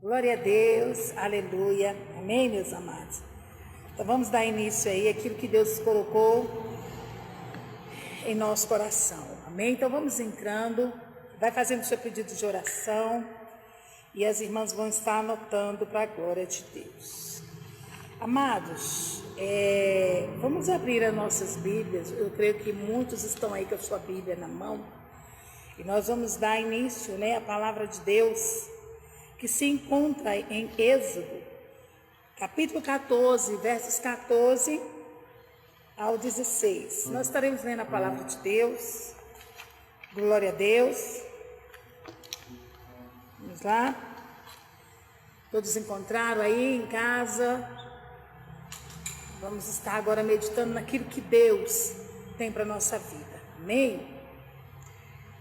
Glória a Deus, aleluia, amém, meus amados. Então vamos dar início aí àquilo que Deus colocou em nosso coração, amém? Então vamos entrando, vai fazendo o seu pedido de oração e as irmãs vão estar anotando para a glória de Deus. Amados, vamos abrir as nossas Bíblias. Eu creio que muitos estão aí com a sua Bíblia na mão e nós vamos dar início, à palavra de Deus que se encontra em Êxodo, capítulo 14, versos 14 ao 16. Nós estaremos lendo a palavra de Deus. Glória a Deus. Vamos lá. Todos encontraram aí em casa? Vamos estar agora meditando naquilo que Deus tem para a nossa vida. Amém?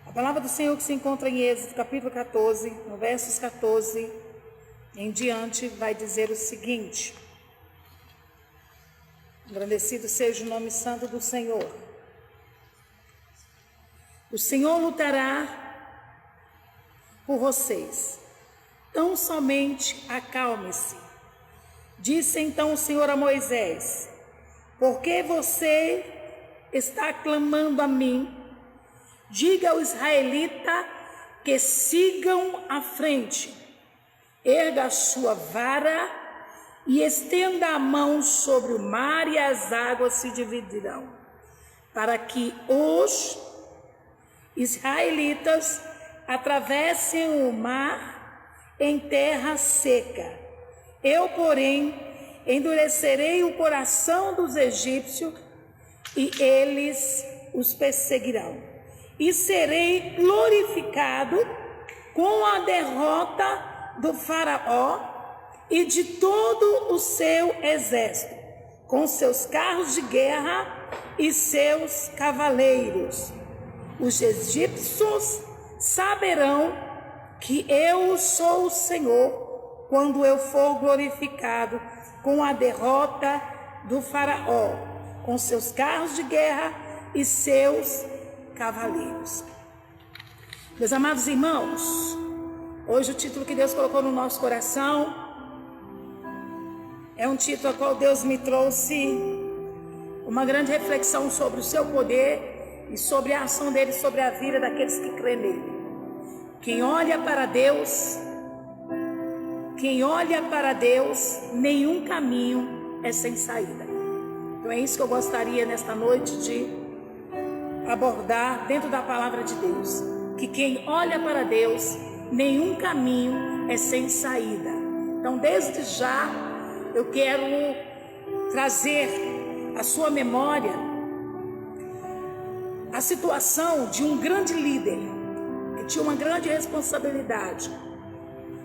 A palavra do Senhor que se encontra em Êxodo, capítulo 14, no versos 14 em diante, vai dizer o seguinte: engrandecido seja o nome santo do Senhor. O Senhor lutará por vocês, tão somente acalme-se. Disse então o Senhor a Moisés: por que você está clamando a mim? Diga ao israelita que sigam à frente. Erga a sua vara e estenda a mão sobre o mar e as águas se dividirão, para que os israelitas atravessem o mar em terra seca. Eu, porém, endurecerei o coração dos egípcios e eles os perseguirão. E serei glorificado com a derrota do faraó e de todo o seu exército, com seus carros de guerra e seus cavaleiros. Os egípcios saberão que eu sou o Senhor quando eu for glorificado com a derrota do faraó, com seus carros de guerra e seus cavaleiros. Meus amados irmãos, hoje o título que Deus colocou no nosso coração é um título ao qual Deus me trouxe uma grande reflexão sobre o seu poder e sobre a ação dele sobre a vida daqueles que crêem nele. Quem olha para Deus, nenhum caminho é sem saída. Então é isso que eu gostaria nesta noite de abordar dentro da palavra de Deus, que quem olha para Deus, nenhum caminho é sem saída. Então desde já eu quero trazer à sua memória a situação de um grande líder que tinha uma grande responsabilidade,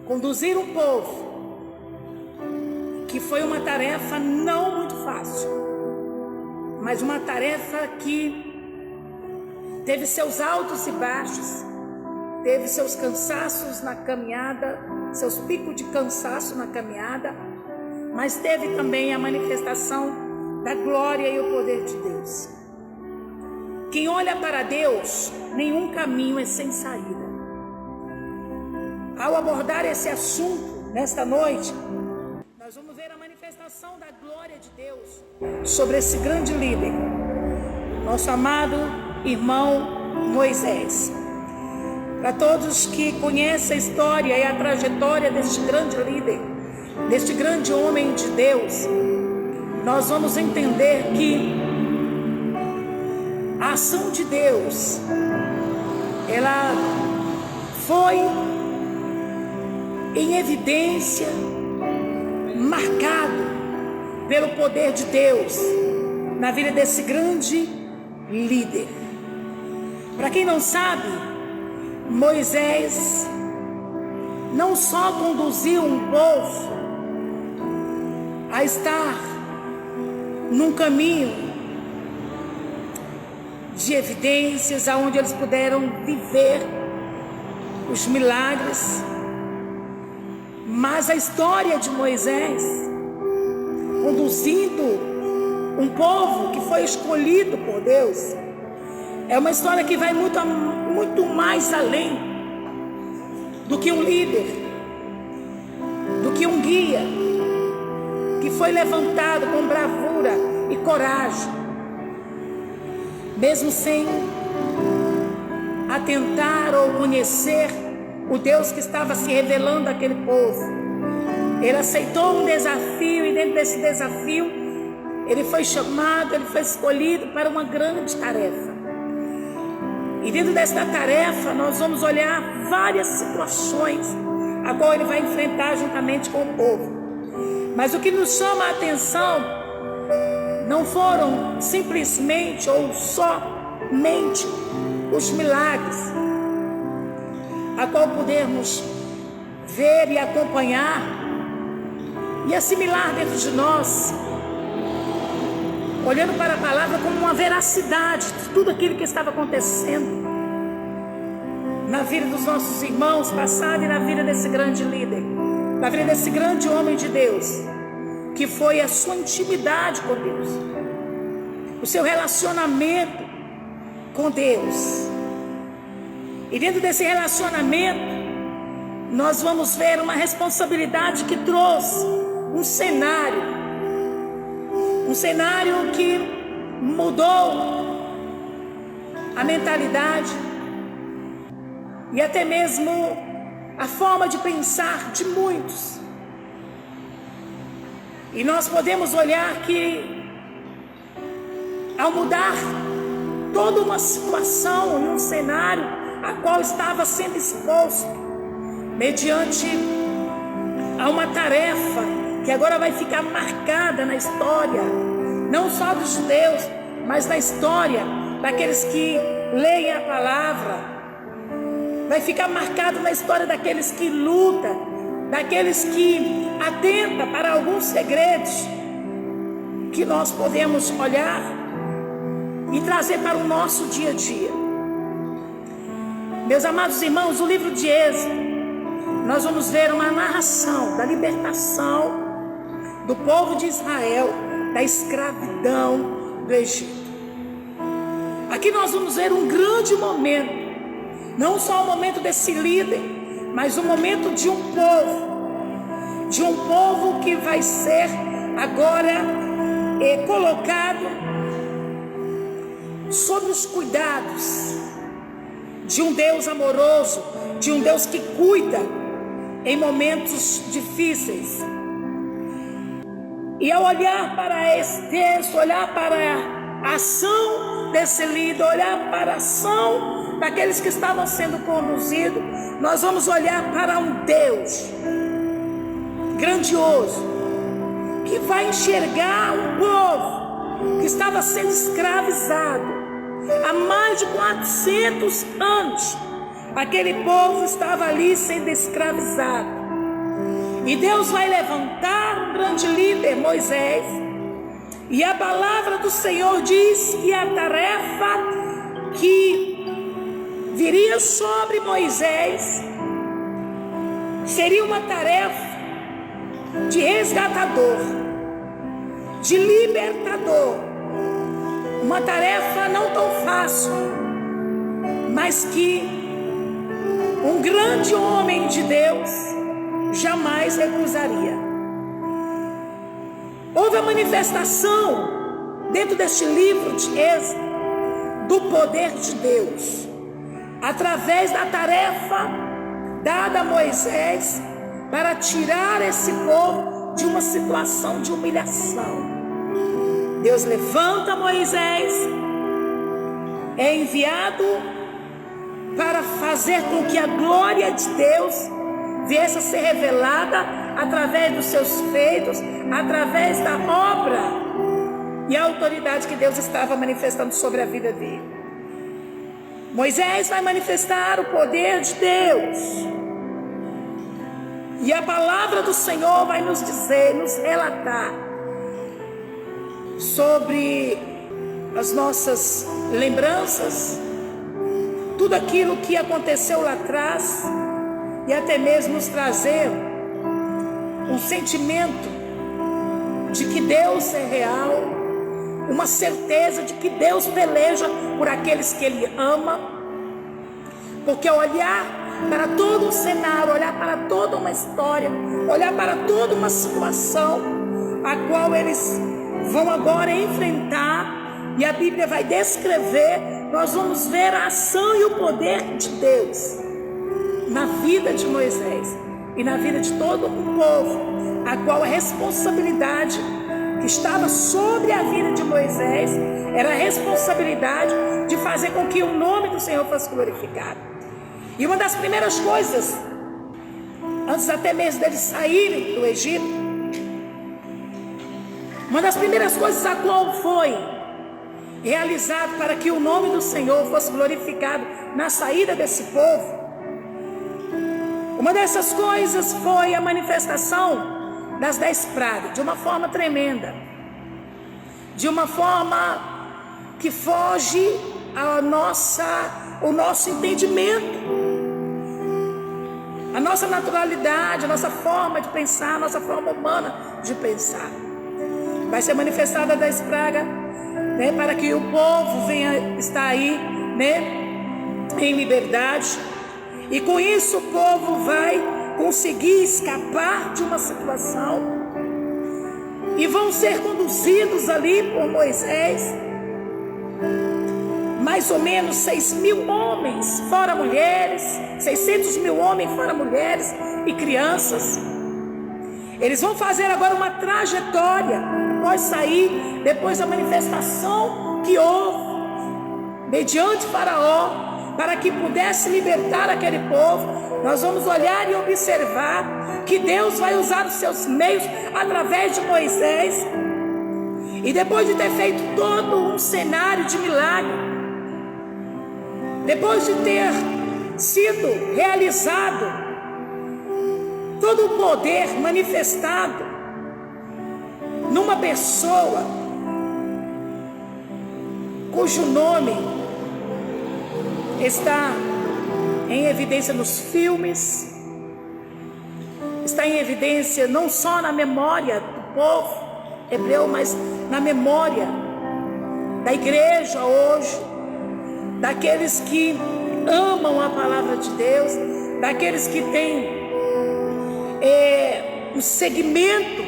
conduzir um povo, que foi uma tarefa não muito fácil, mas uma tarefa que teve seus altos e baixos, teve seus cansaços na caminhada, seus picos de cansaço na caminhada, mas teve também a manifestação da glória e o poder de Deus. Quem olha para Deus, nenhum caminho é sem saída. Ao abordar esse assunto nesta noite, nós vamos ver a manifestação da glória de Deus sobre esse grande líder, nosso amado irmão Moisés. Para todos que conhecem a história e a trajetória deste grande líder, deste grande homem de Deus, nós vamos entender que a ação de Deus, ela foi em evidência, marcado pelo poder de Deus na vida desse grande líder. Para quem não sabe, Moisés não só conduziu um povo a estar num caminho de evidências, aonde eles puderam viver os milagres, mas a história de Moisés conduzindo um povo que foi escolhido por Deus é uma história que vai muito mais além do que um líder. que um guia que foi levantado com bravura e coragem, mesmo sem atentar ou conhecer o Deus que estava se revelando àquele povo, ele aceitou um desafio, e dentro desse desafio ele foi chamado, ele foi escolhido para uma grande tarefa. E dentro desta tarefa nós vamos olhar várias situações a qual ele vai enfrentar juntamente com o povo. Mas o que nos chama a atenção não foram simplesmente ou somente os milagres, a qual podemos ver e acompanhar e assimilar dentro de nós, olhando para a palavra como uma veracidade de tudo aquilo que estava acontecendo na vida dos nossos irmãos passados e na vida desse grande líder, na vida desse grande homem de Deus, que foi a sua intimidade com Deus, o seu relacionamento com Deus. E dentro desse relacionamento nós vamos ver uma responsabilidade que trouxe um cenário que mudou a mentalidade e até mesmo a forma de pensar de muitos. E nós podemos olhar que, ao mudar toda uma situação e um cenário a qual estava sendo exposto, mediante a uma tarefa que agora vai ficar marcada na história, não só dos judeus, mas na história daqueles que leem a palavra, vai ficar marcado na história daqueles que lutam, daqueles que atentam para alguns segredos que nós podemos olhar e trazer para o nosso dia a dia. Meus amados irmãos, o livro de Êxodo, nós vamos ver uma narração da libertação do povo de Israel da escravidão do Egito. Aqui nós vamos ver um grande momento, não só o momento desse líder, mas o momento de um povo que vai ser agora colocado sob os cuidados de um Deus amoroso, de um Deus que cuida em momentos difíceis. E ao olhar para esse texto, olhar para a ação desse líder, olhar para a ação daqueles que estavam sendo conduzidos, nós vamos olhar para um Deus grandioso, que vai enxergar um povo que estava sendo escravizado há mais de 400 anos. Aquele povo estava ali sendo escravizado, e Deus vai levantar um grande líder, Moisés, e a palavra do Senhor diz que a tarefa que viria sobre Moisés seria uma tarefa de resgatador, de libertador, uma tarefa não tão fácil, mas que um grande homem de Deus jamais recusaria. Houve a manifestação dentro deste livro de Êxodo do poder de Deus, através da tarefa dada a Moisés para tirar esse povo de uma situação de humilhação. Deus levanta Moisés, é enviado para fazer com que a glória de Deus viesse a ser revelada através dos seus feitos, através da obra e a autoridade que Deus estava manifestando sobre a vida dele. Moisés vai manifestar o poder de Deus, e a palavra do Senhor vai nos dizer, nos relatar sobre as nossas lembranças, tudo aquilo que aconteceu lá atrás, e até mesmo nos trazer um sentimento de que Deus é real, uma certeza de que Deus peleja por aqueles que Ele ama, porque ao olhar para todo um cenário, olhar para toda uma história, olhar para toda uma situação a qual eles vão agora enfrentar, e a Bíblia vai descrever. Nós vamos ver a ação e o poder de Deus na vida de Moisés e na vida de todo o povo, a qual a responsabilidade que estava sobre a vida de Moisés era a responsabilidade de fazer com que o nome do Senhor fosse glorificado. E uma das primeiras coisas, antes até mesmo deles saírem do Egito, uma das primeiras coisas a qual foi realizado para que o nome do Senhor fosse glorificado na saída desse povo, uma dessas coisas foi a manifestação das 10 pragas, de uma forma tremenda, de uma forma que foge ao nosso entendimento, a nossa naturalidade, a nossa forma de pensar, a nossa forma humana de pensar. Vai ser manifestada 10 pragas, né, para que o povo venha estar aí, né, em liberdade, e com isso o povo vai conseguir escapar de uma situação, e vão ser conduzidos ali por Moisés, mais ou menos 6.000 homens, fora mulheres, 600.000 homens, fora mulheres e crianças. Eles vão fazer agora uma trajetória, após sair, depois da manifestação que houve, mediante Faraó, para que pudesse libertar aquele povo. Nós vamos olhar e observar que Deus vai usar os seus meios através de Moisés. E depois de ter feito todo um cenário de milagre, depois de ter sido realizado todo o poder manifestado numa pessoa cujo nome está em evidência nos filmes, está em evidência não só na memória do povo hebreu, mas na memória da igreja hoje, daqueles que amam a palavra de Deus, daqueles que têm um segmento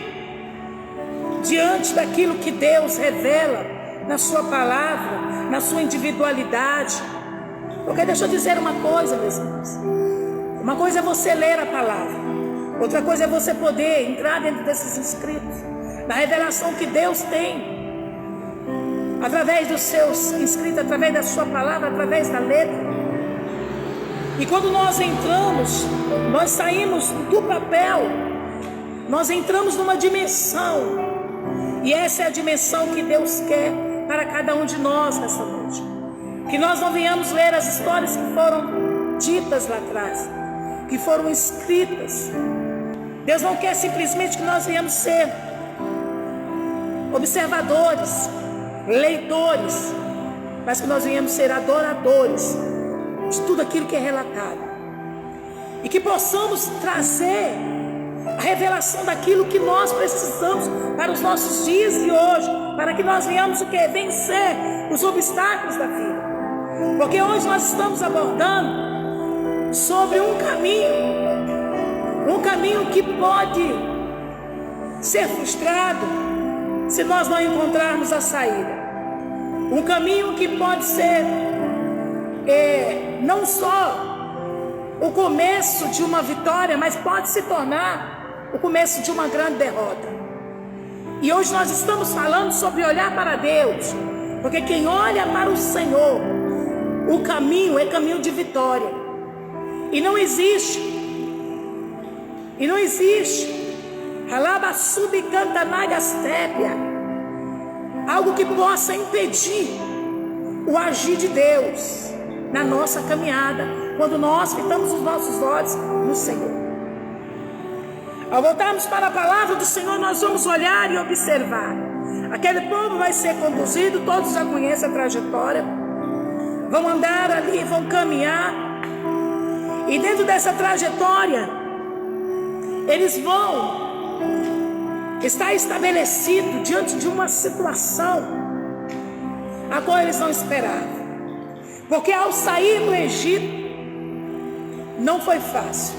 diante daquilo que Deus revela na sua palavra, na sua individualidade. Porque deixa eu dizer uma coisa, meus irmãos, uma coisa é você ler a palavra, outra coisa é você poder entrar dentro desses escritos, na revelação que Deus tem através dos seus escritos, através da sua palavra, através da letra. E quando nós entramos, nós saímos do papel, nós entramos numa dimensão, e essa é a dimensão que Deus quer para cada um de nós nessa noite. Que nós não venhamos ler as histórias que foram ditas lá atrás, que foram escritas. Deus não quer simplesmente que nós venhamos ser observadores, leitores, mas que nós venhamos ser adoradores de tudo aquilo que é relatado, e que possamos trazer a revelação daquilo que nós precisamos para os nossos dias de hoje, para que nós venhamos o que? Vencer os obstáculos da vida. Porque hoje nós estamos abordando sobre um caminho que pode ser frustrado se nós não encontrarmos a saída. Um caminho que pode ser não só o começo de uma vitória, mas pode se tornar o começo de uma grande derrota. E hoje nós estamos falando sobre olhar para Deus, porque quem olha para o Senhor, o caminho é caminho de vitória. E não existe algo que possa impedir o agir de Deus na nossa caminhada, quando nós fitamos os nossos olhos no Senhor. Ao voltarmos para a palavra do Senhor, nós vamos olhar e observar. Aquele povo vai ser conduzido, todos já conhecem a trajetória, vão andar ali, vão caminhar, e dentro dessa trajetória eles vão estar estabelecidos diante de uma situação a qual eles não esperavam. Porque ao sair do Egito, não foi fácil.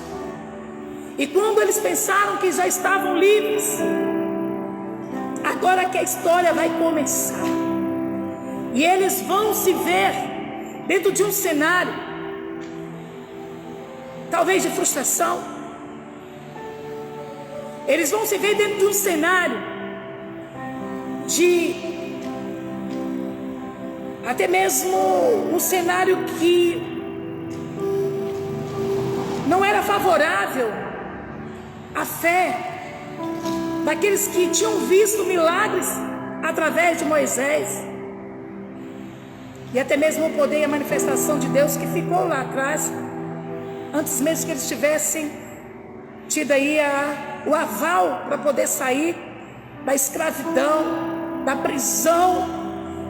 E quando eles pensaram que já estavam livres, agora que a história vai começar, e eles vão se ver dentro de um cenário, talvez de frustração. Eles vão se ver dentro de um cenário de até mesmo um cenário que não era favorável à fé daqueles que tinham visto milagres através de Moisés, e até mesmo o poder e a manifestação de Deus que ficou lá atrás, antes mesmo que eles tivessem tido aí o aval para poder sair da escravidão, da prisão,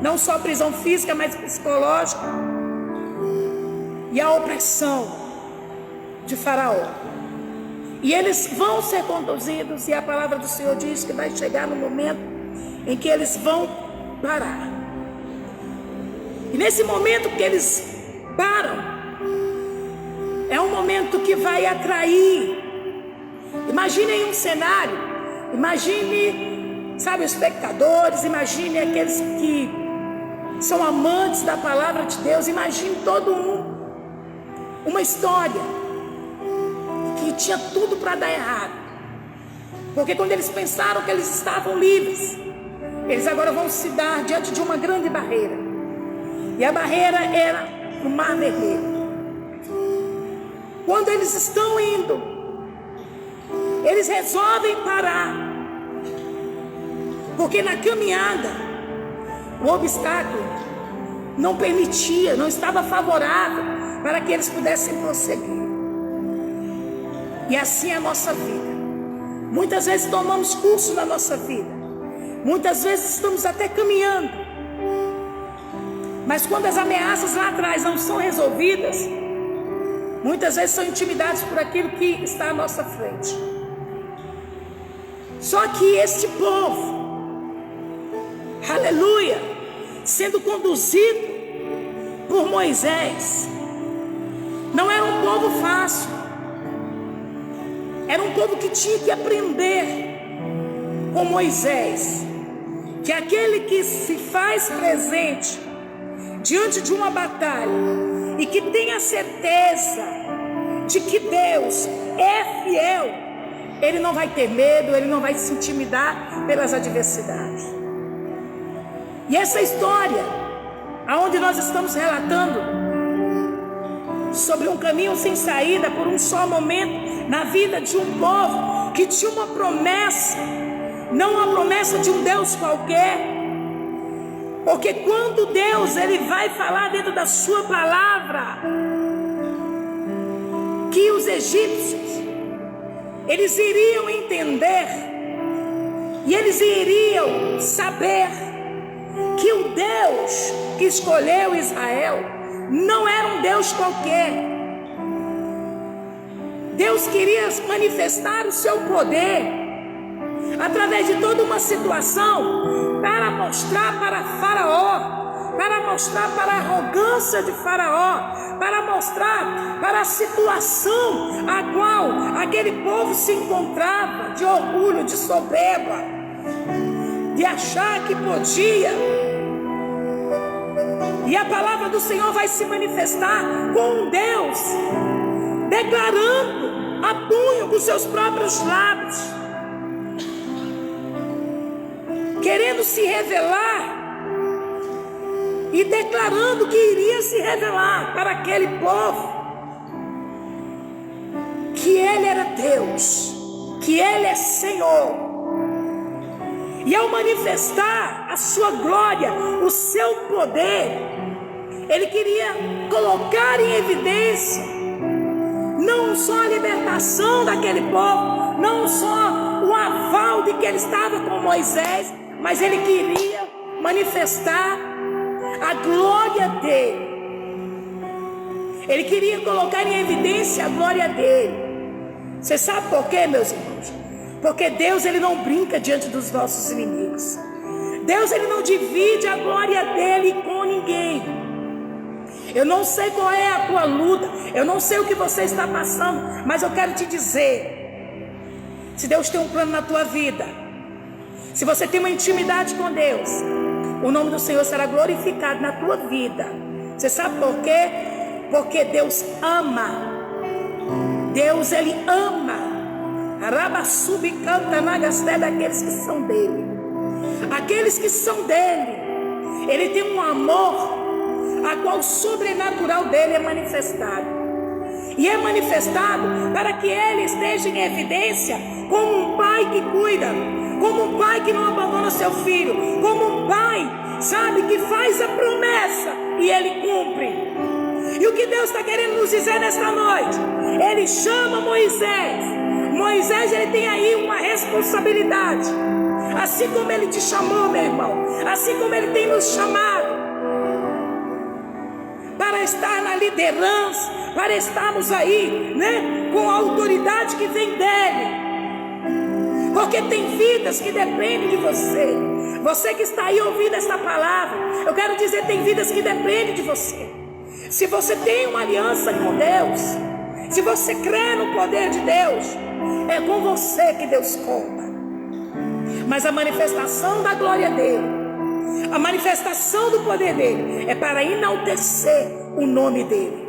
não só prisão física, mas psicológica, e a opressão de Faraó. E eles vão ser conduzidos, e a palavra do Senhor diz que vai chegar no momento em que eles vão parar. E nesse momento que eles param, é um momento que vai atrair. Imaginem um cenário, imagine, sabe, os espectadores, imagine aqueles que são amantes da palavra de Deus, imagine todo uma história que tinha tudo para dar errado. Porque quando eles pensaram que eles estavam livres, eles agora vão se dar diante de uma grande barreira. E a barreira era o Mar Vermelho. Quando eles estão indo, eles resolvem parar, porque na caminhada o obstáculo não permitia, não estava favorável para que eles pudessem prosseguir. E assim é a nossa vida. Muitas vezes tomamos curso na nossa vida, muitas vezes estamos até caminhando, mas quando as ameaças lá atrás não são resolvidas, muitas vezes são intimidados por aquilo que está à nossa frente. Só que este povo, aleluia, sendo conduzido por Moisés, não era um povo fácil. Era um povo que tinha que aprender com Moisés, que aquele que se faz presente diante de uma batalha e que tem a certeza de que Deus é fiel, ele não vai ter medo, ele não vai se intimidar pelas adversidades. E essa história, aonde nós estamos relatando sobre um caminho sem saída por um só momento na vida de um povo que tinha uma promessa, não uma promessa de um Deus qualquer. Porque quando Deus ele vai falar dentro da sua palavra que os egípcios eles iriam entender e eles iriam saber que o Deus que escolheu Israel não era um Deus qualquer. Deus queria manifestar o seu poder através de toda uma situação para mostrar para Faraó, para mostrar para a arrogância de Faraó, para mostrar para a situação a qual aquele povo se encontrava, de orgulho, de soberba, de achar que podia. E a palavra do Senhor vai se manifestar com um Deus declarando a punho com seus próprios lábios, querendo se revelar e declarando que iria se revelar para aquele povo, que Ele era Deus, que Ele é Senhor. E ao manifestar a sua glória, o seu poder, Ele queria colocar em evidência não só a libertação daquele povo, não só o aval de que ele estava com Moisés, mas ele queria manifestar a glória dele. Ele queria colocar em evidência a glória dele. Você sabe por quê, meus irmãos? Porque Deus ele não brinca diante dos nossos inimigos. Deus ele não divide a glória dele com ninguém. Eu não sei qual é a tua luta, eu não sei o que você está passando, mas eu quero te dizer: se Deus tem um plano na tua vida, se você tem uma intimidade com Deus, o nome do Senhor será glorificado na tua vida. Você sabe por quê? Porque Deus ama. Deus, Ele ama. Arabaçubi canta na gasté daqueles que são dele. Aqueles que são dele, Ele tem um amor a qual o sobrenatural dele é manifestado. E é manifestado para que Ele esteja em evidência como um pai que cuida, como um pai que não abandona seu filho, como um pai, sabe, que faz a promessa e Ele cumpre. E o que Deus está querendo nos dizer nesta noite? Ele chama Moisés. Moisés, ele tem aí uma responsabilidade. Assim como Ele te chamou, meu irmão, assim como Ele tem nos chamado para estar na liderança, para estarmos aí, né, com a autoridade que vem dele. Porque tem vidas que dependem de você. Você que está aí ouvindo esta palavra, eu quero dizer, tem vidas que dependem de você. Se você tem uma aliança com Deus, se você crê no poder de Deus, é com você que Deus conta. Mas a manifestação da glória dele, a manifestação do poder dele, é para enaltecer o nome dele.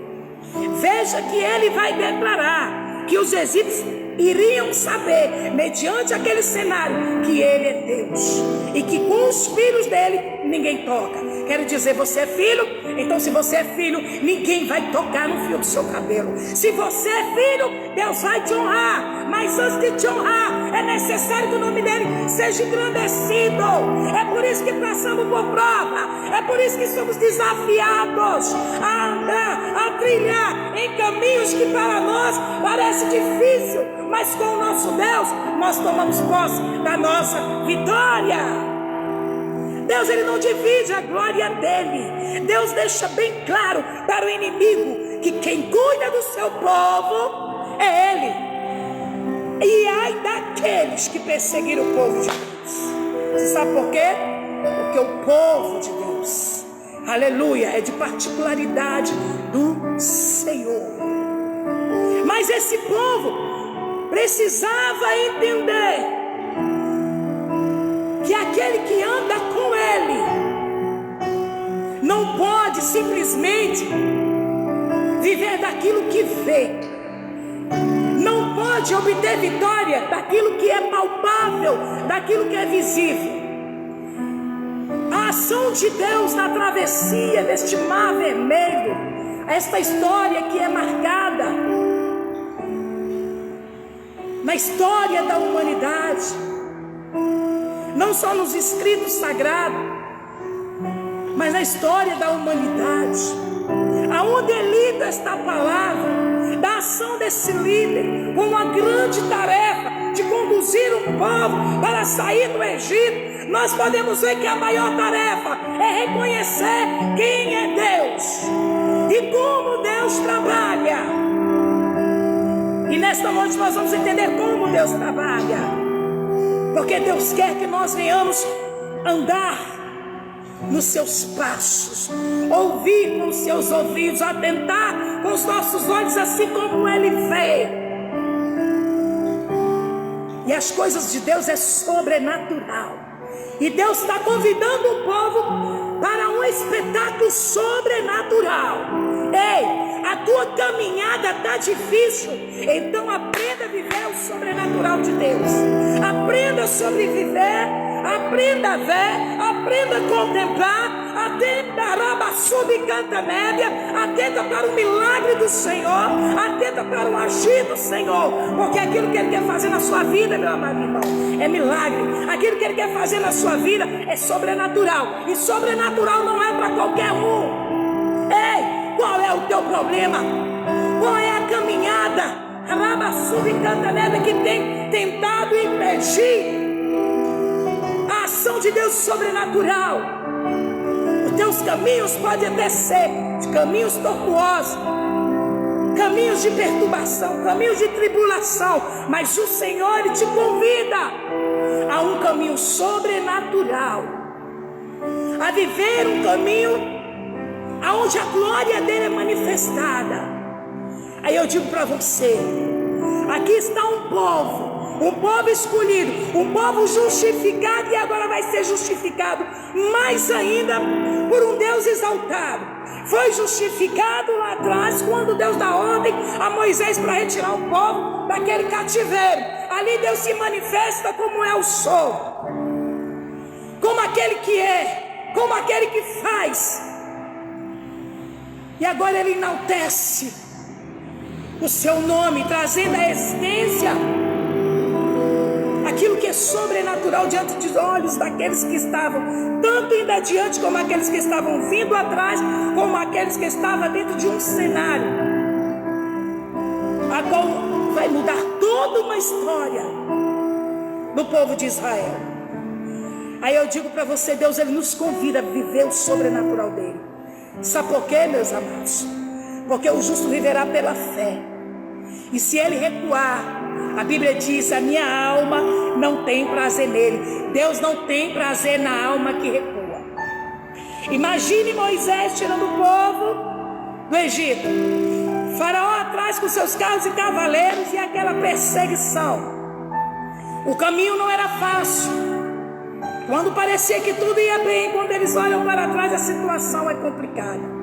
Veja que ele vai declarar que os egípcios iriam saber, mediante aquele cenário, que ele é Deus, e que com os filhos dele ninguém toca. Quero dizer, você é filho? Então, se você é filho, ninguém vai tocar no fio do seu cabelo. Se você é filho, Deus vai te honrar. Mas antes de te honrar, é necessário que o nome dele seja engrandecido. É por isso que passamos por prova. É por isso que somos desafiados a andar, a trilhar em caminhos que para nós parece difícil, mas com o nosso Deus nós tomamos posse da nossa vitória. Deus, ele não divide a glória dele. Deus deixa bem claro para o inimigo que quem cuida do seu povo é ele. E ai daqueles que perseguiram o povo de Deus. Você sabe por quê? Porque o povo de Deus, aleluia, é de particularidade do Senhor. Mas esse povo precisava entender que aquele que anda com ele não pode simplesmente viver daquilo que vê, não pode obter vitória daquilo que é palpável, daquilo que é visível. A ação de Deus na travessia deste mar vermelho, esta história que é marcada na história da humanidade, não só nos escritos sagrados, mas na história da humanidade, aonde é lida esta palavra, da ação desse líder, com uma grande tarefa de conduzir um povo para sair do Egito. Nós podemos ver que a maior tarefa é reconhecer quem é Deus e como Deus trabalha. E nesta noite nós vamos entender como Deus trabalha. Porque Deus quer que nós venhamos andar nos seus passos, ouvir com os seus ouvidos, atentar com os nossos olhos, assim como Ele vê. E as coisas de Deus é sobrenatural. E Deus está convidando o povo para um espetáculo sobrenatural. Ei, a tua caminhada está difícil, então aprenda a viver o sobrenatural de Deus. Aprenda a sobreviver, aprenda a ver, aprenda a contemplar, atenta atenta para o milagre do Senhor, atenta para o agir do Senhor, porque aquilo que Ele quer fazer na sua vida, meu amado irmão, é milagre. Aquilo que Ele quer fazer na sua vida é sobrenatural, e sobrenatural não é para qualquer um. Ei, qual é o teu problema? Qual é a caminhada que tem tentado impedir a ação de Deus sobrenatural? Os teus caminhos podem até ser caminhos tortuosos, caminhos de perturbação, caminhos de tribulação, mas o Senhor, Ele te convida a um caminho sobrenatural, a viver um caminho aonde a glória dele é manifestada. Aí eu digo para você, aqui está um povo escolhido, um povo justificado, e agora vai ser justificado mais ainda por um Deus exaltado. Foi justificado lá atrás, quando Deus dá ordem a Moisés para retirar o povo daquele cativeiro. Ali Deus se manifesta como eu sou, como aquele que é, como aquele que faz. E agora ele enaltece o seu nome, trazendo a existência aquilo que é sobrenatural diante dos olhos daqueles que estavam tanto indo adiante, como aqueles que estavam vindo atrás, como aqueles que estavam dentro de um cenário a qual vai mudar toda uma história do povo de Israel. Aí eu digo para você, Deus ele nos convida a viver o sobrenatural dele. Sabe por quê, meus amados? Porque o justo viverá pela fé. E se ele recuar, a Bíblia diz: a minha alma não tem prazer nele. Deus não tem prazer na alma que recua. Imagine Moisés tirando o povo do Egito, Faraó atrás com seus carros e cavaleiros, e aquela perseguição. O caminho não era fácil. Quando parecia que tudo ia bem, quando eles olham para trás, a situação é complicada.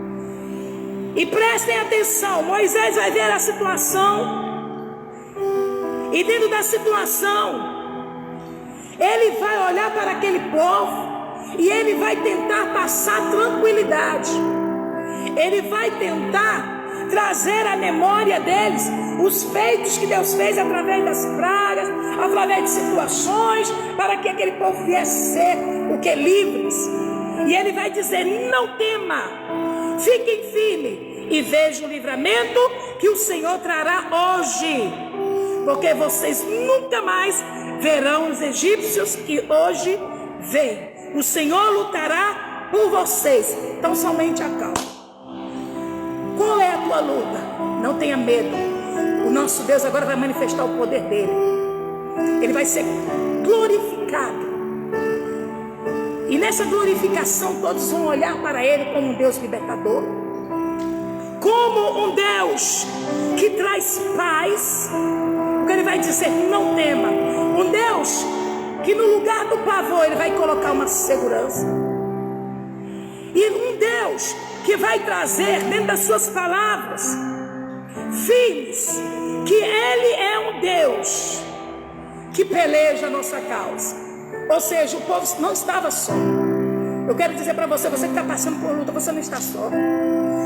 E prestem atenção, Moisés vai ver a situação, e dentro da situação, ele vai olhar para aquele povo, e ele vai tentar passar tranquilidade. Ele vai tentar trazer à memória deles os feitos que Deus fez através das pragas, através de situações, para que aquele povo viesse ser o que? Livres. E ele vai dizer: não tema, fiquem firmes e vejam o livramento que o Senhor trará hoje, porque vocês nunca mais verão os egípcios que hoje vêm. O Senhor lutará por vocês, então somente acalme. Qual é a tua luta? Não tenha medo. O nosso Deus agora vai manifestar o poder dele. Ele vai ser glorificado. E nessa glorificação todos vão olhar para ele como um Deus libertador, como um Deus que traz paz. Porque ele vai dizer: não tema. Um Deus que no lugar do pavor ele vai colocar uma segurança. E um Deus que vai trazer dentro das suas palavras firmes, que ele é um Deus que peleja a nossa causa. Ou seja, o povo não estava só. Eu quero dizer para você, você que está passando por luta, você não está só.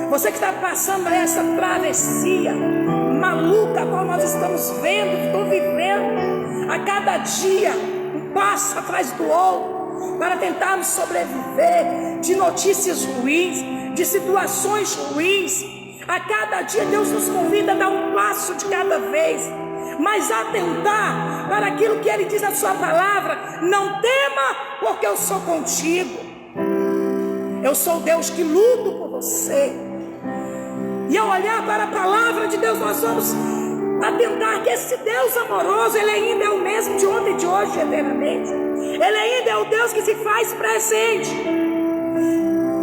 Você que está passando essa travessia maluca, qual nós estamos vendo, estou vivendo a cada dia, um passo atrás do outro, para tentarmos sobreviver de notícias ruins, de situações ruins. A cada dia Deus nos convida a dar um passo de cada vez, mas atentar para aquilo que ele diz na sua palavra: não tema, porque eu sou contigo. Eu sou o Deus que luto por você. E ao olhar para a palavra de Deus, nós vamos atentar que esse Deus amoroso, ele ainda é o mesmo de ontem, de hoje, eternamente. Ele ainda é o Deus que se faz presente.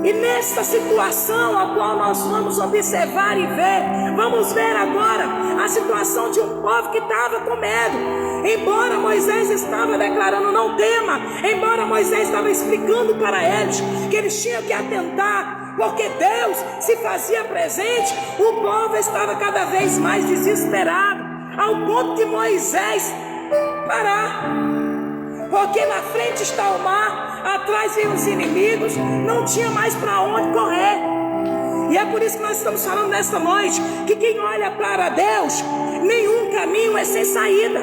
E nessa situação a qual nós vamos observar e ver, vamos ver agora a situação de um povo que estava com medo. Embora Moisés estava declarando: não tema, embora Moisés estava explicando para eles que eles tinham que atentar, porque Deus se fazia presente, o povo estava cada vez mais desesperado, ao ponto de Moisés parar. Porque na frente está o mar, atrás vem os inimigos, não tinha mais para onde correr. E é por isso que nós estamos falando nesta noite, que quem olha para Deus, nenhum caminho é sem saída.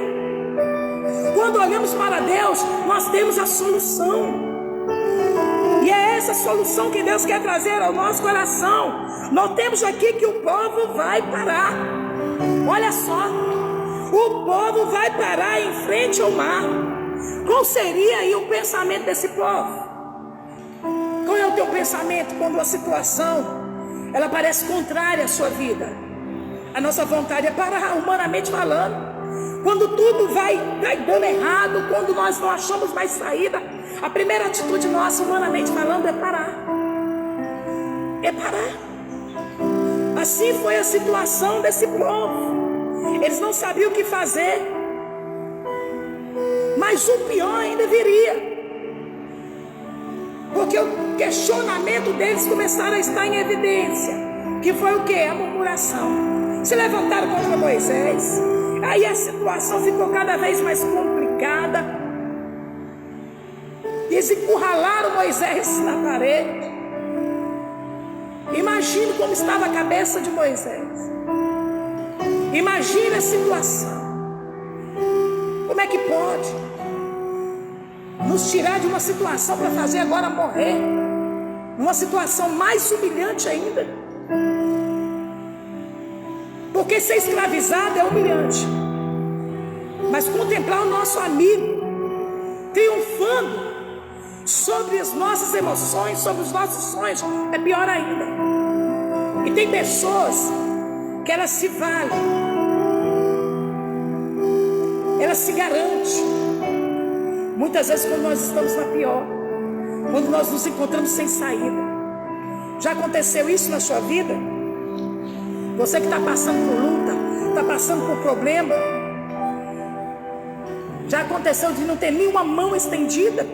Quando olhamos para Deus, nós temos a solução. E é essa solução que Deus quer trazer ao nosso coração. Notemos aqui que o povo vai parar. Olha só, o povo vai parar em frente ao mar. Qual seria aí o pensamento desse povo? Qual é o teu pensamento quando a situação ela parece contrária à sua vida? A nossa vontade é parar, humanamente falando. Quando tudo vai dando errado, quando nós não achamos mais saída, a primeira atitude nossa, humanamente falando, é parar. é parar. Assim foi a situação desse povo. Eles não sabiam o que fazer. Mas o pior ainda viria. Porque o questionamento deles começaram a estar em evidência. Que foi o que? A murmuração. Se levantaram contra Moisés. Aí a situação ficou cada vez mais complicada. Eles encurralaram Moisés na parede. Imagine como estava a cabeça de Moisés. Imagine a situação. Como é que pode nos tirar de uma situação para fazer agora morrer? Uma situação mais humilhante ainda. Porque ser escravizado é humilhante. Mas contemplar o nosso amigo triunfando sobre as nossas emoções, sobre os nossos sonhos, é pior ainda. E tem pessoas que elas se valem, elas se garantem. Muitas vezes quando nós estamos na pior, quando nós nos encontramos sem saída. Já aconteceu isso na sua vida? Você que está passando por luta, está passando por problema, já aconteceu de não ter nenhuma mão estendida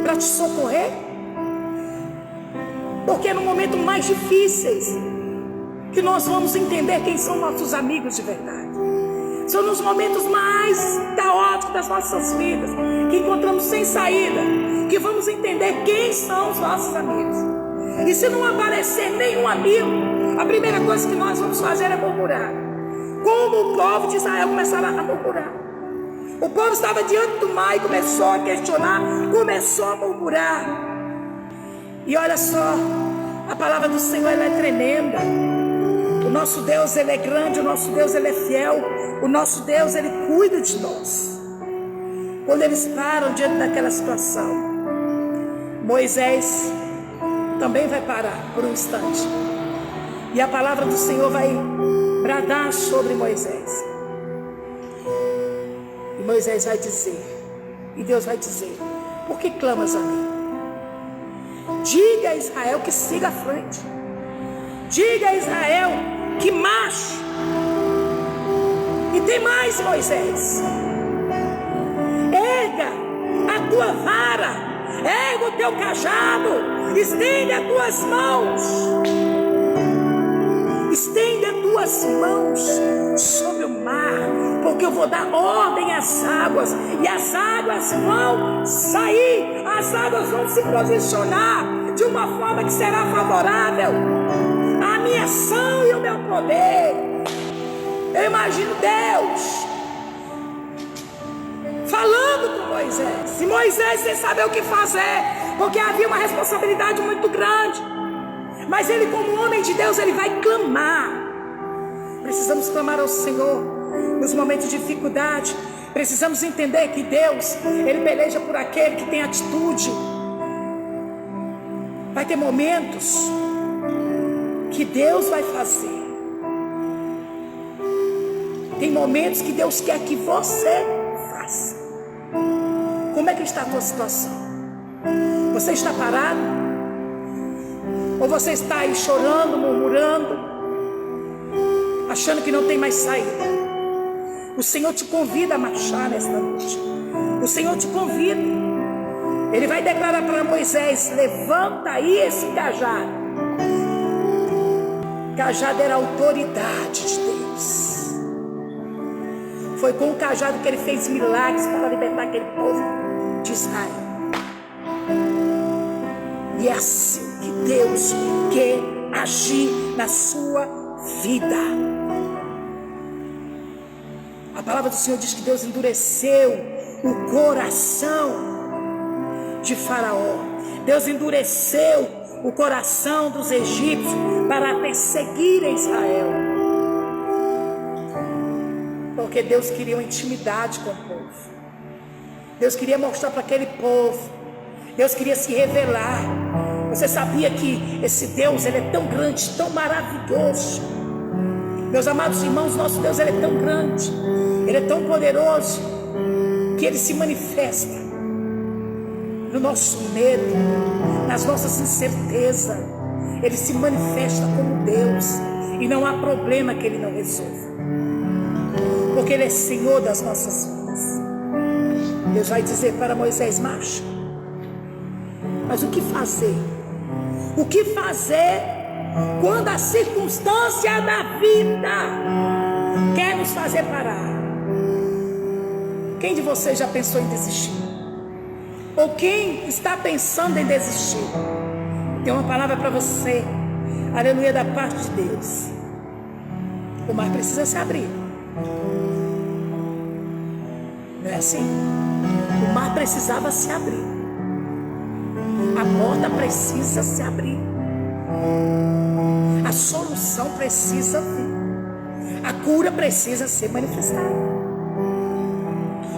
para te socorrer? Porque é no momento mais difíceis que nós vamos entender quem são nossos amigos de verdade. São nos momentos mais caóticos das nossas vidas, que encontramos sem saída, que vamos entender quem são os nossos amigos. E se não aparecer nenhum amigo, a primeira coisa que nós vamos fazer é murmurar. Como o povo de Israel começaram a murmurar. O povo estava diante do mar e começou a questionar, começou a murmurar. E olha só, a palavra do Senhor ela é tremenda. O nosso Deus ele é grande, o nosso Deus ele é fiel, o nosso Deus ele cuida de nós. Quando eles param diante daquela situação, Moisés também vai parar por um instante. E a palavra do Senhor vai bradar sobre Moisés. E Moisés vai dizer, e Deus vai dizer: por que clamas a mim? Diga a Israel que siga à frente. Diga a Israel que marche. E tem mais, Moisés. Erga a tua vara, erga o teu cajado, estende as tuas mãos. Estende as tuas mãos sobre o mar, porque eu vou dar ordem às águas, e as águas vão sair, as águas vão se posicionar de uma forma que será favorável à minha ação e ao meu poder. Eu imagino Deus falando com Moisés, e Moisés sem saber o que fazer, porque havia uma responsabilidade muito grande. Mas ele, como homem de Deus, ele vai clamar. Precisamos clamar ao Senhor nos momentos de dificuldade. Precisamos entender que Deus, ele peleja por aquele que tem atitude. Vai ter momentos que Deus vai fazer. Tem momentos que Deus quer que você faça. Como é que está a tua situação? Você está parado? Ou você está aí chorando, murmurando, achando que não tem mais saída? O Senhor te convida a marchar nesta noite. O Senhor te convida. Ele vai declarar para Moisés: levanta aí esse cajado. Cajado era a autoridade de Deus. Foi com o cajado que ele fez milagres para libertar aquele povo de Israel. E é assim que Deus quer agir na sua vida. A palavra do Senhor diz que Deus endureceu o coração de Faraó. Deus endureceu o coração dos egípcios para perseguirem Israel. Porque Deus queria uma intimidade com o povo. Deus queria mostrar para aquele povo. Deus queria se revelar. Você sabia que esse Deus, ele é tão grande, tão maravilhoso. Meus amados irmãos, nosso Deus, ele é tão grande, ele é tão poderoso, que ele se manifesta no nosso medo, nas nossas incertezas. Ele se manifesta como Deus, e não há problema que Ele não resolva, porque Ele é Senhor das nossas vidas. Deus vai dizer para Moisés: marcha. Mas o que fazer? O que fazer quando a circunstância da vida quer nos fazer parar? Quem de vocês já pensou em desistir? Ou quem está pensando em desistir? Tem uma palavra para você, aleluia, da parte de Deus. O mar precisa se abrir. Não é assim? O mar precisava se abrir. A porta precisa se abrir. A solução precisa vir. A cura precisa ser manifestada.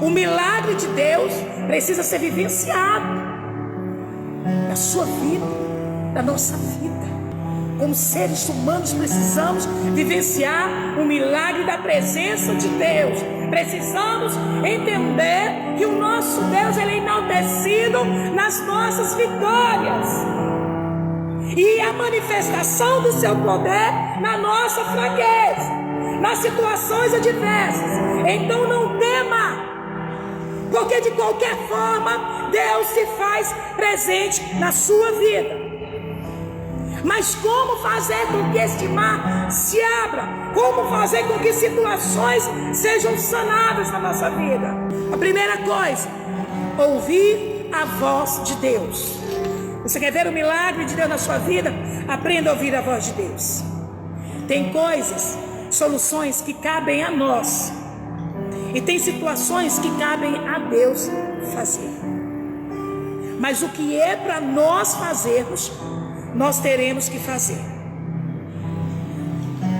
O milagre de Deus precisa ser vivenciado na sua vida, na nossa vida. Como seres humanos precisamos vivenciar o milagre da presença de Deus. Precisamos entender que o nosso Deus, Ele é enaltecido nas nossas vitórias, e a manifestação do seu poder na nossa fraqueza, nas situações adversas. Então não tema, porque de qualquer forma Deus se faz presente na sua vida. Mas como fazer com que este mar se abra? Como fazer com que situações sejam sanadas na nossa vida? A primeira coisa, ouvir a voz de Deus. Você quer ver o milagre de Deus na sua vida? Aprenda a ouvir a voz de Deus. Tem coisas, soluções que cabem a nós, e tem situações que cabem a Deus fazer. Mas o que é para nós fazermos, nós teremos que fazer.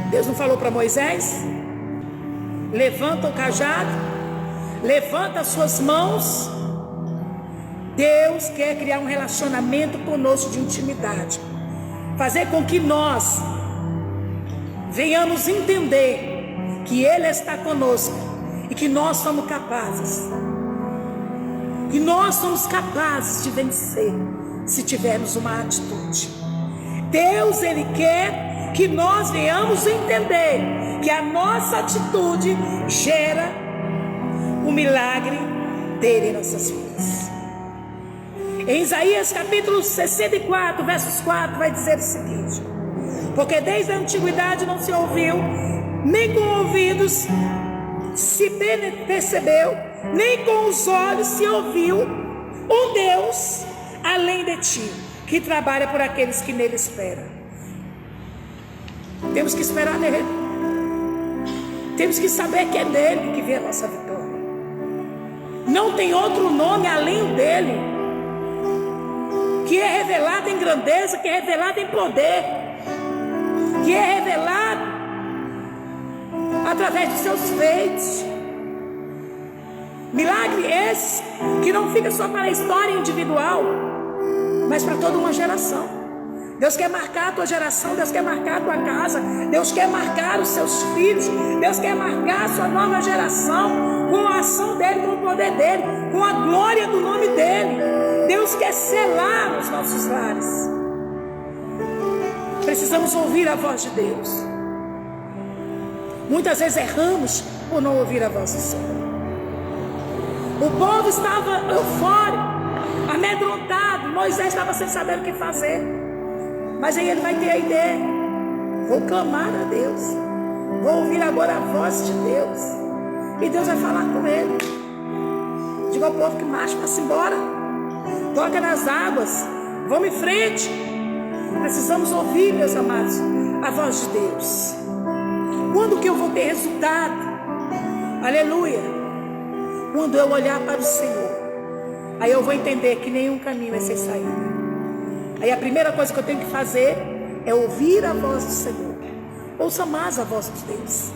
Deus não falou para Moisés: levanta o cajado, levanta as suas mãos. Deus quer criar um relacionamento conosco de intimidade, fazer com que nós venhamos entender que Ele está conosco e que nós somos capazes. E nós somos capazes de vencer se tivermos uma atitude. Deus, Ele quer que nós venhamos entender que a nossa atitude gera o milagre dele em nossas vidas. Em Isaías capítulo 64, versos 4, vai dizer o seguinte: porque desde a antiguidade não se ouviu, nem com ouvidos se percebeu, nem com os olhos se ouviu um Deus além de ti, que trabalha por aqueles que nele esperam. Temos que esperar nele. Temos que saber que é dele que vem a nossa vitória. Não tem outro nome além dele, que é revelado em grandeza, que é revelado em poder, que é revelado através dos seus feitos. Milagre esse que não fica só para a história individual, mas para toda uma geração. Deus quer marcar a tua geração, Deus quer marcar a tua casa, Deus quer marcar os seus filhos, Deus quer marcar a sua nova geração com a ação dele, com o poder dele, com a glória do nome dele. Deus quer selar os nossos lares. Precisamos ouvir a voz de Deus. Muitas vezes erramos por não ouvir a voz do Senhor. O povo estava eufórico, amedrontado. Moisés estava sem saber o que fazer. Mas aí ele vai ter a ideia: vou clamar a Deus, vou ouvir agora a voz de Deus. E Deus vai falar com ele. Diga ao povo que marcha, passa embora, toca nas águas, vamos em frente. Precisamos ouvir, meus amados, a voz de Deus. Quando que eu vou ter resultado? Aleluia. Quando eu olhar para o Senhor, aí eu vou entender que nenhum caminho é sem saída. Aí a primeira coisa que eu tenho que fazer é ouvir a voz do Senhor. Ouça mais a voz de Deus.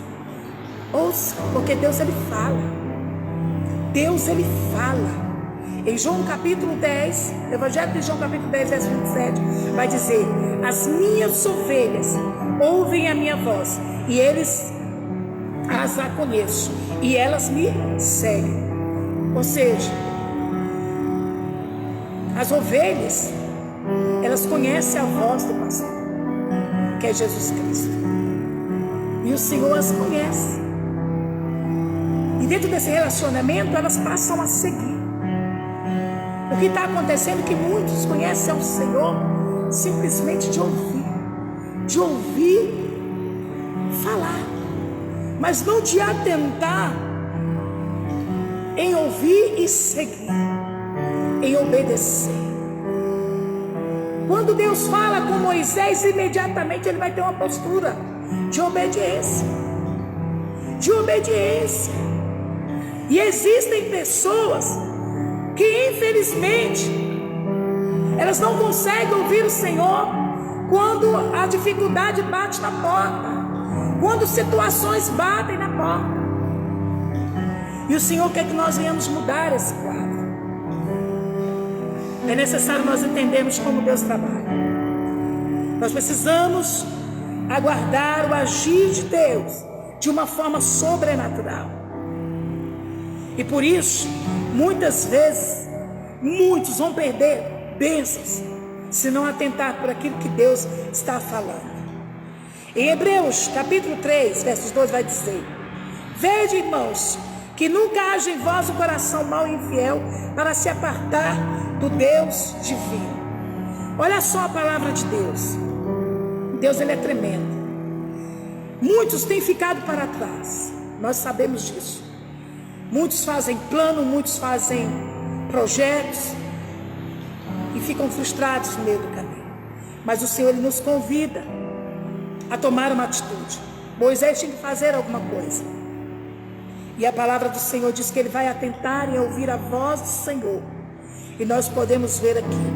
Ouça, porque Deus, Ele fala. Deus, Ele fala. Em João capítulo 10, Evangelho de João capítulo 10, verso 27, vai dizer: as minhas ovelhas ouvem a minha voz, e eles as conheço, e elas me seguem. Ou seja, as ovelhas, elas conhecem a voz do pastor. que é Jesus Cristo. E o Senhor as conhece. E dentro desse relacionamento, elas passam a seguir. O que está acontecendo é que muitos conhecem o Senhor simplesmente de ouvir falar, mas não de atentar em ouvir e seguir, em obedecer. Quando Deus fala com Moisés, imediatamente ele vai ter uma postura de obediência. De obediência. E existem pessoas que infelizmente elas não conseguem ouvir o Senhor quando a dificuldade bate na porta, quando situações batem na porta. E o Senhor quer que nós venhamos mudar esse quadro. É necessário nós entendermos como Deus trabalha. Nós precisamos aguardar o agir de Deus de uma forma sobrenatural. E por isso, muitas vezes, muitos vão perder bênçãos se não atentar por aquilo que Deus está falando. Em Hebreus capítulo 3, versos 2 vai dizer: vede, irmãos, que nunca haja em vós o coração mau e infiel para se apartar do Deus divino. Olha só a palavra de Deus. Deus, ele é tremendo. Muitos têm ficado para trás, nós sabemos disso. Muitos fazem plano, muitos fazem projetos e ficam frustrados no meio do caminho. Mas o Senhor, ele nos convida a tomar uma atitude. Moisés tinha que fazer alguma coisa. E a palavra do Senhor diz que ele vai atentar e ouvir a voz do Senhor. E nós podemos ver aqui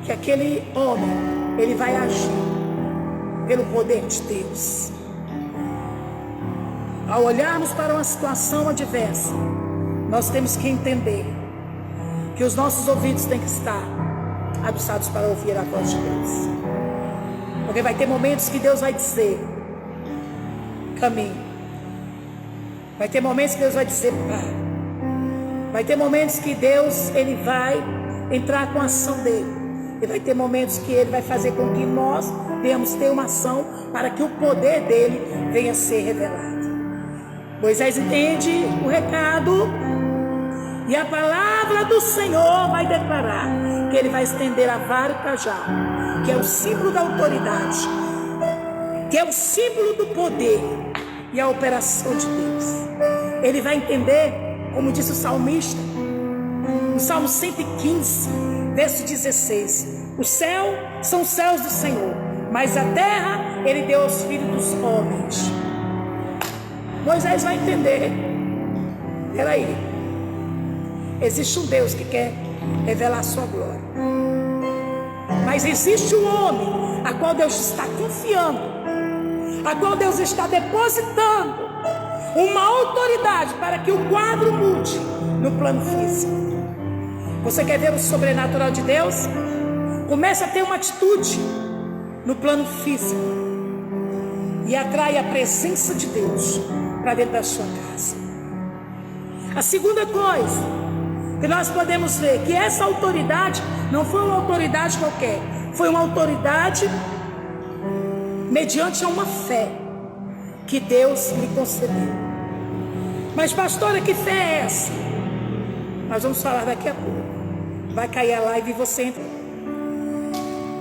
que aquele homem, ele vai agir pelo poder de Deus. Ao olharmos para uma situação adversa, nós temos que entender que os nossos ouvidos têm que estar aguçados para ouvir a voz de Deus. Porque vai ter momentos que Deus vai dizer: caminho. Vai ter momentos que Deus vai dizer: para. Vai ter momentos que Deus, ele vai entrar com a ação dele. E vai ter momentos que ele vai fazer com que nós venhamos ter uma ação para que o poder dele venha a ser revelado. Moisés entende o recado e a palavra do Senhor vai declarar que ele vai estender a vara e o cajado, que é o símbolo da autoridade, que é o símbolo do poder e a operação de Deus. Ele vai entender, como disse o salmista, no Salmo 115, verso 16: o céu são os céus do Senhor, mas a terra ele deu aos filhos dos homens. Moisés vai entender: peraí, existe um Deus que quer revelar a sua glória, mas existe um homem a qual Deus está confiando, a qual Deus está depositando uma autoridade para que o quadro mude no plano físico. Você quer ver o sobrenatural de Deus? Comece a ter uma atitude no plano físico e atrai a presença de Deus para dentro da sua casa. A segunda coisa que nós podemos ver, que essa autoridade não foi uma autoridade qualquer, foi uma autoridade mediante uma fé que Deus lhe concedeu. Mas pastora, que fé é essa? Nós vamos falar daqui a pouco. Vai cair a live e você entra.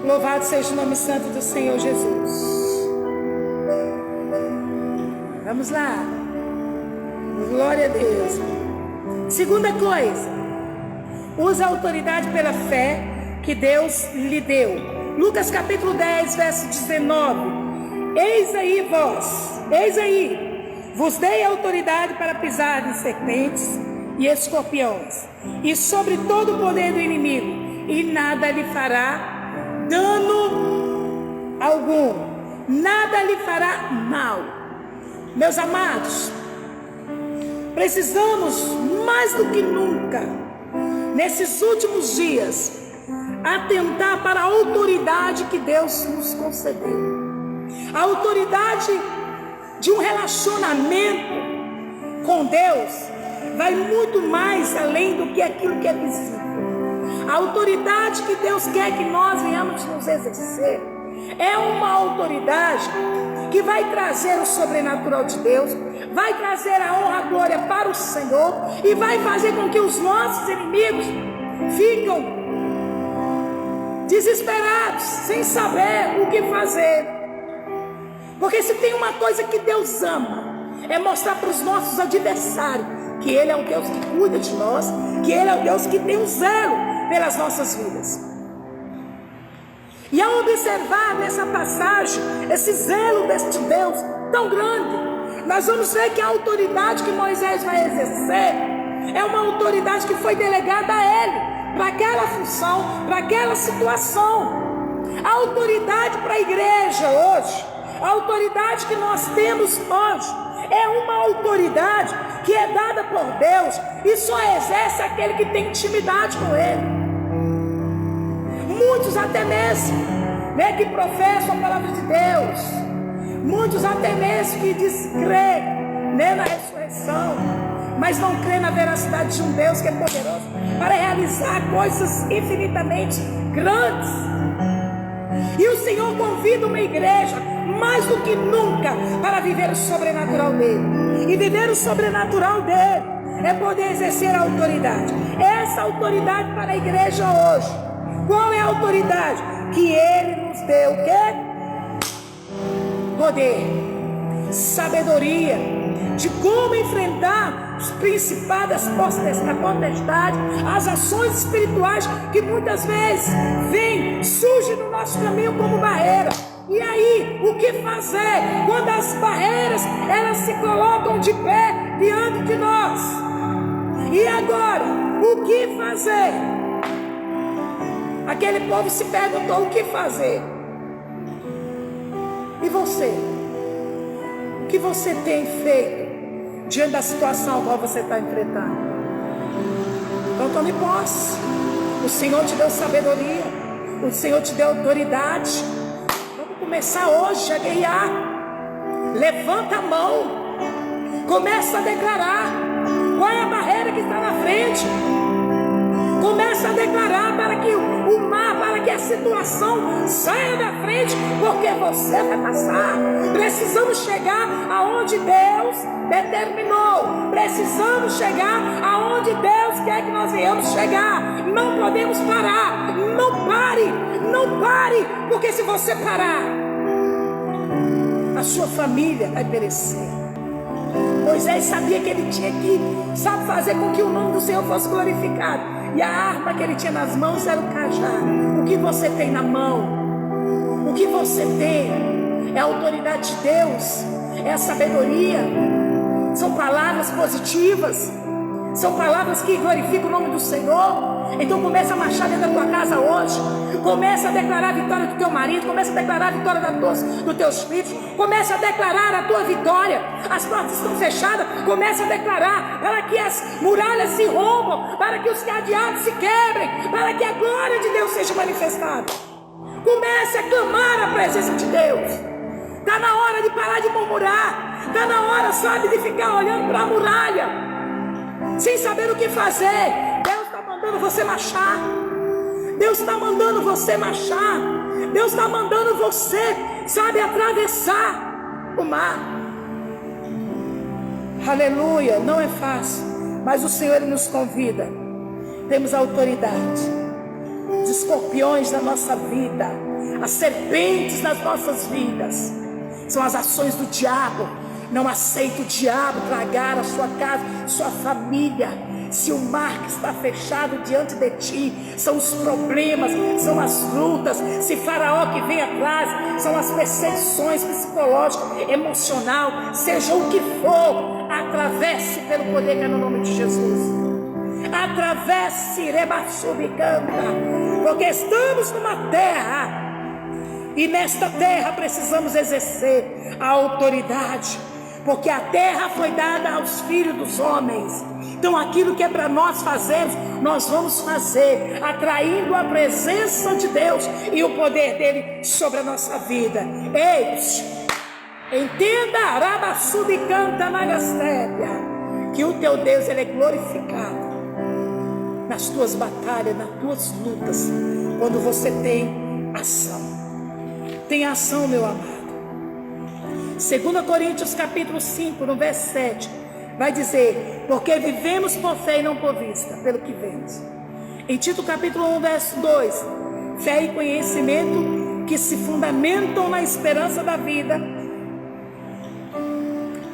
Louvado seja o nome santo do Senhor Jesus. Vamos lá. Glória a Deus. Segunda coisa, use a autoridade pela fé que Deus lhe deu. Lucas capítulo 10, verso 19. Eis aí, vos dei autoridade para pisar em serpentes e escorpiões, e sobre todo o poder do inimigo, e nada lhe fará dano algum, nada lhe fará mal. Meus amados, precisamos mais do que nunca, nesses últimos dias, atentar para a autoridade que Deus nos concedeu. A autoridade de um relacionamento com Deus vai muito mais além do que aquilo que é visível. A autoridade que Deus quer que nós venhamos nos exercer É uma autoridade que vai trazer o sobrenatural de Deus, vai trazer a honra, a glória para o Senhor e vai fazer com que os nossos inimigos ficam desesperados, sem saber o que fazer. Porque se tem uma coisa que Deus ama, é mostrar para os nossos adversários que Ele é o Deus que cuida de nós, que Ele é o Deus que tem um zelo pelas nossas vidas. E ao observar nessa passagem esse zelo deste Deus tão grande, nós vamos ver que a autoridade que Moisés vai exercer é uma autoridade que foi delegada a ele, para aquela função, para aquela situação. A autoridade para a igreja hoje, a autoridade que nós temos hoje, é uma autoridade que é dada por Deus e só exerce aquele que tem intimidade com Ele. Muitos até mesmo, né, que professam a palavra de Deus, muitos até mesmo que dizem crer, né, na ressurreição, mas não crê na veracidade de um Deus que é poderoso para realizar coisas infinitamente grandes. E o Senhor convida uma igreja mais do que nunca para viver o sobrenatural dele. E viver o sobrenatural dele é poder exercer a autoridade. Essa autoridade para a igreja hoje, qual é a autoridade? Que ele nos deu o quê? Poder, sabedoria de como enfrentar os principados da potestade, as ações espirituais que muitas vezes surgem no nosso caminho como barreira. E aí, o que fazer quando as barreiras elas se colocam de pé diante de nós? E agora, o que fazer? Aquele povo se perguntou o que fazer. E você? O que você tem feito diante da situação qual você está enfrentando? Então tome posse. O Senhor te deu sabedoria, o Senhor te deu autoridade. Vamos começar hoje a guerrear. Levanta a mão, começa a declarar qual é a barreira que está na frente. Começa a declarar para que o mar, para que a situação saia da frente, porque você vai passar. Precisamos chegar aonde Deus determinou. Precisamos chegar aonde Deus quer que nós venhamos chegar. Não podemos parar. Não pare, não pare, porque se você parar, a sua família vai perecer. Moisés sabia que ele tinha que fazer com que o nome do Senhor fosse glorificado. E a arma que ele tinha nas mãos era o cajado. O que você tem na mão? O que você tem? É a autoridade de Deus? É a sabedoria? São palavras positivas? São palavras que glorificam o nome do Senhor? Então começa a marchar dentro da tua casa hoje. Começa a declarar a vitória do teu marido. Começa a declarar a vitória dos teus filhos. Começa a declarar a tua vitória. As portas estão fechadas. Começa a declarar para que as muralhas se rompam, para que os cadeados se quebrem, para que a glória de Deus seja manifestada. Comece a clamar a presença de Deus. Está na hora de parar de murmurar. Está na hora, sabe, de ficar olhando para a muralha sem saber o que fazer. Deus está mandando você marchar. Deus está mandando você marchar. Deus está mandando você, sabe, atravessar o mar. Aleluia. Não é fácil, mas o Senhor Ele nos convida. Temos a autoridade. Os escorpiões da nossa vida, as serpentes das nossas vidas, são as ações do diabo. Não aceita o diabo tragar a sua casa, sua família. Se o mar que está fechado diante de ti são os problemas, são as lutas, se Faraó que vem atrás, são as perseguições psicológicas, emocional, seja o que for, atravesse pelo poder que é no nome de Jesus. Atravesse, rebaixubicanta, porque estamos numa terra e nesta terra precisamos exercer a autoridade. Porque a terra foi dada aos filhos dos homens. Então aquilo que é para nós fazermos, nós vamos fazer, atraindo a presença de Deus e o poder dele sobre a nossa vida. Ei, entenda, Arabassubicanta Magastébia, que o teu Deus ele é glorificado nas tuas batalhas, nas tuas lutas, quando você tem ação. tem ação, meu amado. 2 Coríntios capítulo 5, no verso 7, vai dizer: porque vivemos por fé e não por vista, pelo que vemos. Em Tito capítulo 1, verso 2, fé e conhecimento que se fundamentam na esperança da vida,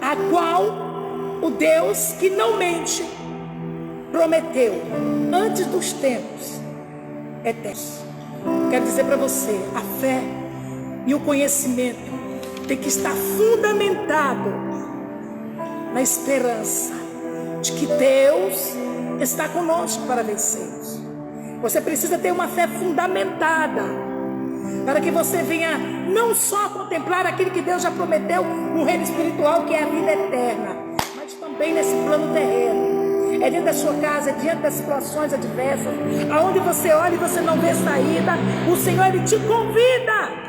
a qual o Deus que não mente prometeu antes dos tempos eternos. Quero dizer para você, a fé e o conhecimento tem que estar fundamentado na esperança de que Deus está conosco para vencermos. Você precisa ter uma fé fundamentada para que você venha não só contemplar aquilo que Deus já prometeu no reino espiritual, que é a vida eterna, mas também nesse plano terreno. É dentro da sua casa, é diante das situações adversas, aonde você olha e você não vê saída, o Senhor, Ele te convida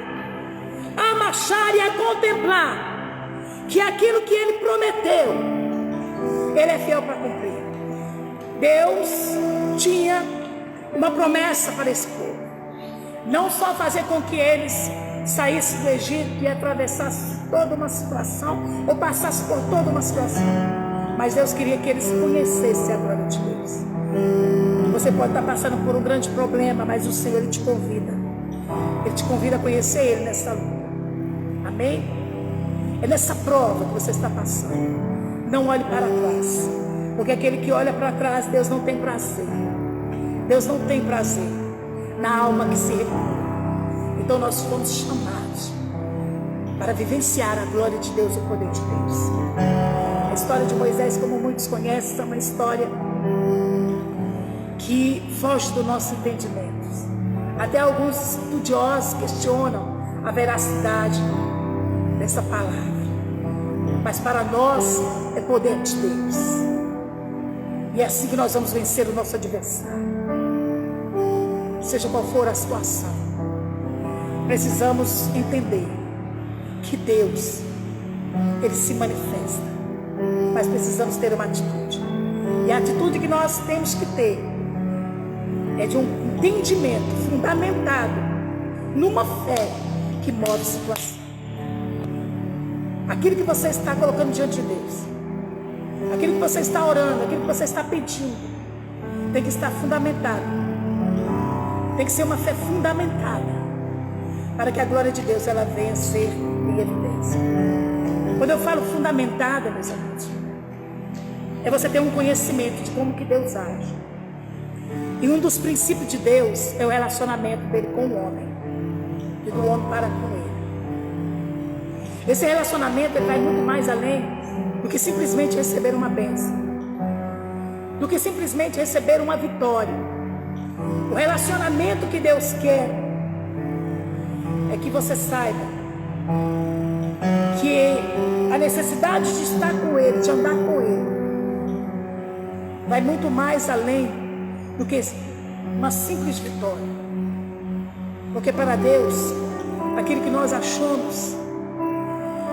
a marchar e a contemplar que aquilo que Ele prometeu, Ele é fiel para cumprir. Deus tinha uma promessa para esse povo, não só fazer com que eles saíssem do Egito e atravessassem toda uma situação, ou passassem por toda uma situação, mas Deus queria que eles conhecessem a glória de Deus. Você pode estar passando por um grande problema, mas o Senhor, Ele te convida a conhecer Ele nessa luta. Amém? É nessa prova que você está passando. Não olhe para trás, porque aquele que olha para trás, Deus não tem prazer. Deus não tem prazer na alma que se recua. Então nós fomos chamados para vivenciar a glória de Deus e o poder de Deus. A história de Moisés, como muitos conhecem, é uma história que foge do nosso entendimento. Até alguns estudiosos questionam a veracidade dessa palavra, mas para nós é poder de Deus, e é assim que nós vamos vencer o nosso adversário, seja qual for a situação. Precisamos entender que Deus, Ele se manifesta, mas precisamos ter uma atitude, e a atitude que nós temos que ter é de um entendimento fundamentado numa fé que move situação. Aquilo que você está colocando diante de Deus, aquilo que você está orando, aquilo que você está pedindo, tem que estar fundamentado, tem que ser uma fé fundamentada, para que a glória de Deus ela venha a ser em evidência. Quando eu falo fundamentada, meus amigos, é você ter um conhecimento de como que Deus age. E um dos princípios de Deus é o relacionamento dele com o homem, e do homem para com ele. Esse relacionamento ele vai muito mais além do que simplesmente receber uma bênção, do que simplesmente receber uma vitória. O relacionamento que Deus quer é que você saiba que a necessidade de estar com Ele, de andar com Ele, vai muito mais além do que uma simples vitória. Porque para Deus, aquilo que nós achamos,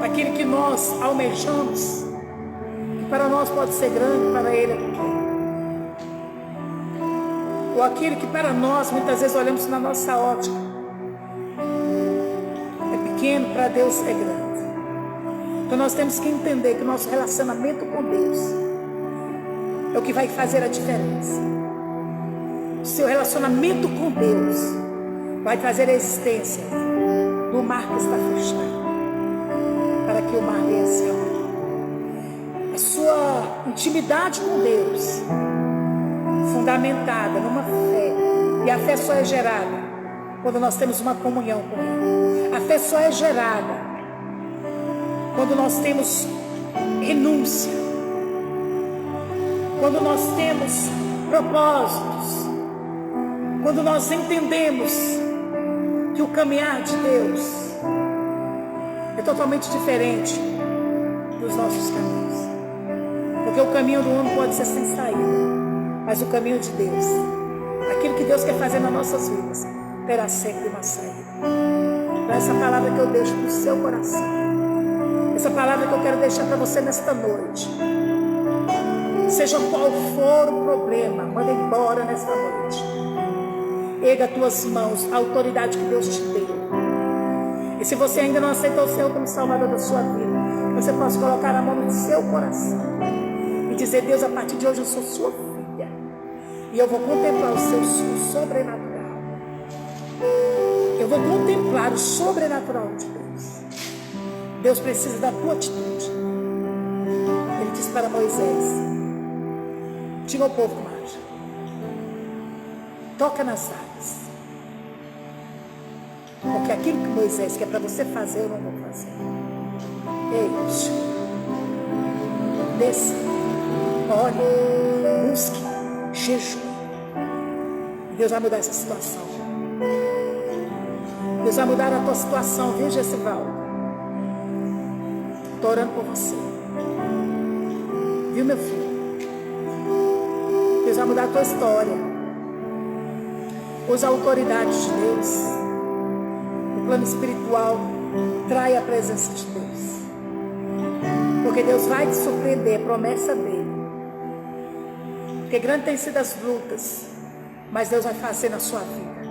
aquilo que nós almejamos, que para nós pode ser grande, para Ele é pequeno. Ou aquilo que para nós, muitas vezes olhamos na nossa ótica, é pequeno, para Deus é grande. Então nós temos que entender que o nosso relacionamento com Deus é o que vai fazer a diferença. O seu relacionamento com Deus vai trazer a existência do mar que está fechado, para que o mar venha se abrir. A sua intimidade com Deus, fundamentada numa fé, e a fé só é gerada quando nós temos uma comunhão com Ele. A fé só é gerada quando nós temos renúncia, quando nós temos propósitos, quando nós entendemos que o caminhar de Deus é totalmente diferente dos nossos caminhos. Porque o caminho do homem pode ser sem saída, mas o caminho de Deus, aquilo que Deus quer fazer nas nonossas vidas, terá sempre uma saída. Então essa palavra que eu deixo no seu coração, essa palavra que eu quero deixar para você nesta noite, seja qual for o problema, manda embora nesta noite. Erga as tuas mãos, a autoridade que Deus te deu, E se você ainda não aceitou o Senhor como Salvador da sua vida, você pode colocar a mão no seu coração e dizer: Deus, a partir de hoje eu sou sua filha, e eu vou contemplar o seu sobrenatural. Eu vou contemplar o sobrenatural de Deus. Deus precisa da tua atitude. Ele disse para Moisés: diga ao povo que marcha, toca nas águas, porque aquilo que Moisés quer para você fazer, eu não vou fazer. Ei, desça, ore, busque, jejum. Deus vai mudar essa situação. Deus vai mudar a tua situação, viu, Gessival? Estou orando por você. Viu, meu filho? Deus vai mudar a tua história. Usa a autoridade de Deus. No plano espiritual, trai a presença de Deus. Porque Deus vai te surpreender, promessa dele. Porque grande tem sido as lutas, mas Deus vai fazer na sua vida.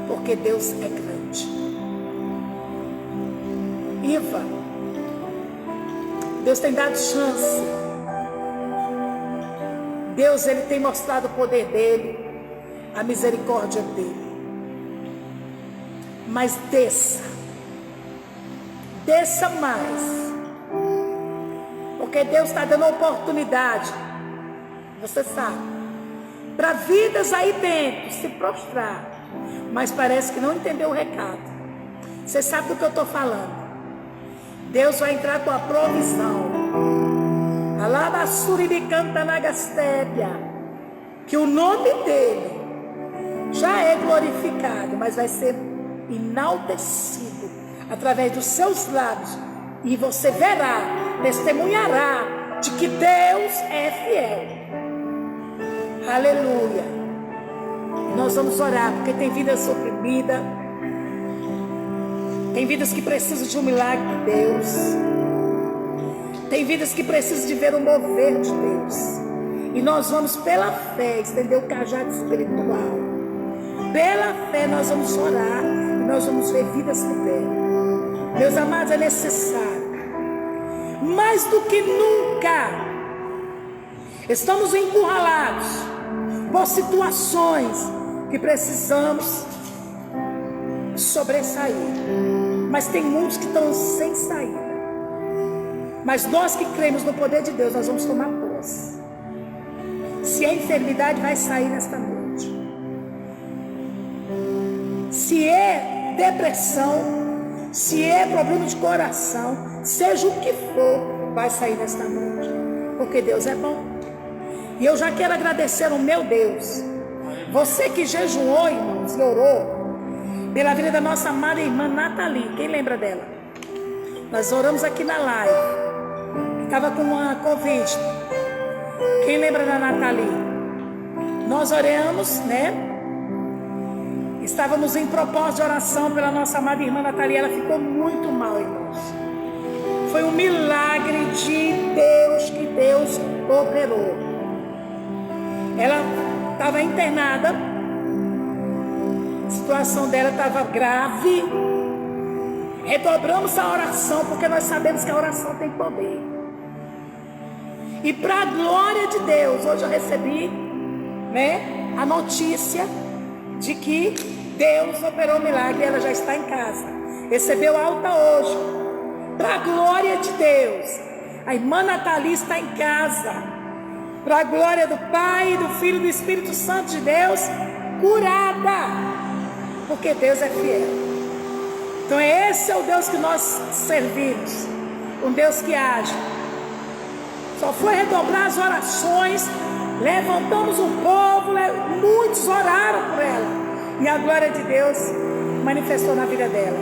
Porque Deus é grande. Iva, Deus tem dado chance. Deus, Ele tem mostrado o poder dEle, a misericórdia dEle. Mas desça mais. Porque Deus está dando oportunidade, você sabe, para vidas aí dentro se prostrar. Mas parece que não entendeu o recado. Você sabe do que eu estou falando. Deus vai entrar com a provisão. Que o nome dele já é glorificado, mas vai ser enaltecido através dos seus lábios. E você verá, testemunhará de que Deus é fiel. Aleluia. Nós vamos orar, porque tem vidas oprimidas, tem vidas que precisam de um milagre de Deus, tem vidas que precisam de ver o mover de Deus, e nós vamos pela fé estender o cajado espiritual. Pela fé nós vamos orar, e nós vamos ver vidas libertas. Meus amados, é necessário, mais do que nunca, estamos encurralados por situações que precisamos sobressair, mas tem muitos que estão sem saída. Mas nós que cremos no poder de Deus, nós vamos tomar posse. Se é enfermidade, vai sair nesta noite. Se é depressão, se é problema de coração, seja o que for, vai sair nesta noite, porque Deus é bom. E eu já quero agradecer ao meu Deus. Você que jejuou, irmãos, e orou pela vida da nossa amada irmã Nathalie. Quem lembra dela? Nós oramos aqui na live. Estava com uma Covid. Quem lembra da Nathalie? Nós oramos, né? Estávamos em propósito de oração pela nossa amada irmã Nathalie. Ela ficou muito mal, irmãos. Foi um milagre de Deus que Deus operou. Ela estava internada, a situação dela estava grave. Redobramos a oração, porque nós sabemos que a oração tem poder. E para a glória de Deus, hoje eu recebi, né, a notícia de que Deus operou o milagre e ela já está em casa. Recebeu alta hoje. Para a glória de Deus, a irmã Nathalie está em casa. Para a glória do Pai, do Filho e do Espírito Santo de Deus, curada, porque Deus é fiel. Então esse é o Deus que nós servimos, um Deus que age. Só foi redobrar as orações, levantamos o povo, muitos oraram por ela, e a glória de Deus manifestou na vida dela.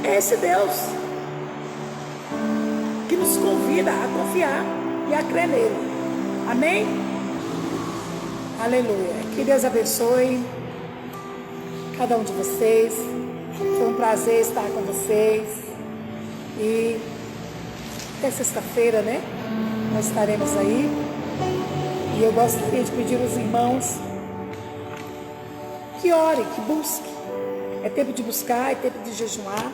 É esse Deus que nos convida a confiar e a crer nele. Amém? Aleluia. Que Deus abençoe cada um de vocês. Foi um prazer estar com vocês. E até sexta-feira, né? Nós estaremos aí. E eu gostaria de pedir aos irmãos que orem, que busquem, É tempo de buscar, é tempo de jejuar.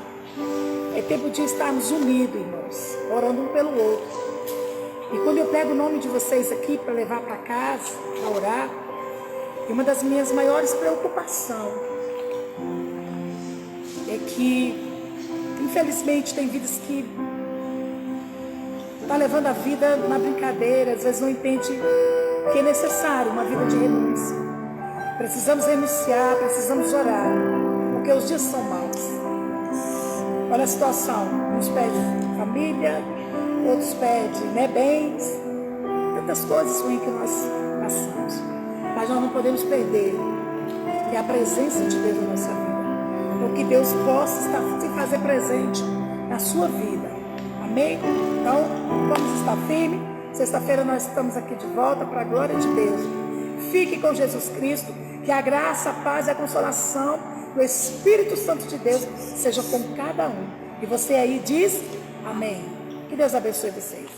É tempo de estarmos unidos, irmãos, orando um pelo outro. E quando eu pego o nome de vocês aqui para levar para casa, para orar, uma das minhas maiores preocupações é que, infelizmente, tem vidas que estão levando a vida na brincadeira, às vezes não entende que é necessário uma vida de renúncia. Precisamos renunciar, precisamos orar, porque os dias são maus. Olha a situação, uns pedem família, outros pedem bens, tantas coisas ruins que nós passamos. Mas nós não podemos perder a presença de Deus na nossa vida. Então que Deus possa se fazer presente na sua vida. Amém? Então vamos estar firmes. Sexta-feira nós estamos aqui de volta para a glória de Deus. Fique com Jesus Cristo, que a graça, a paz e a consolação do Espírito Santo de Deus seja com cada um. E você aí diz amém. Que Deus abençoe vocês.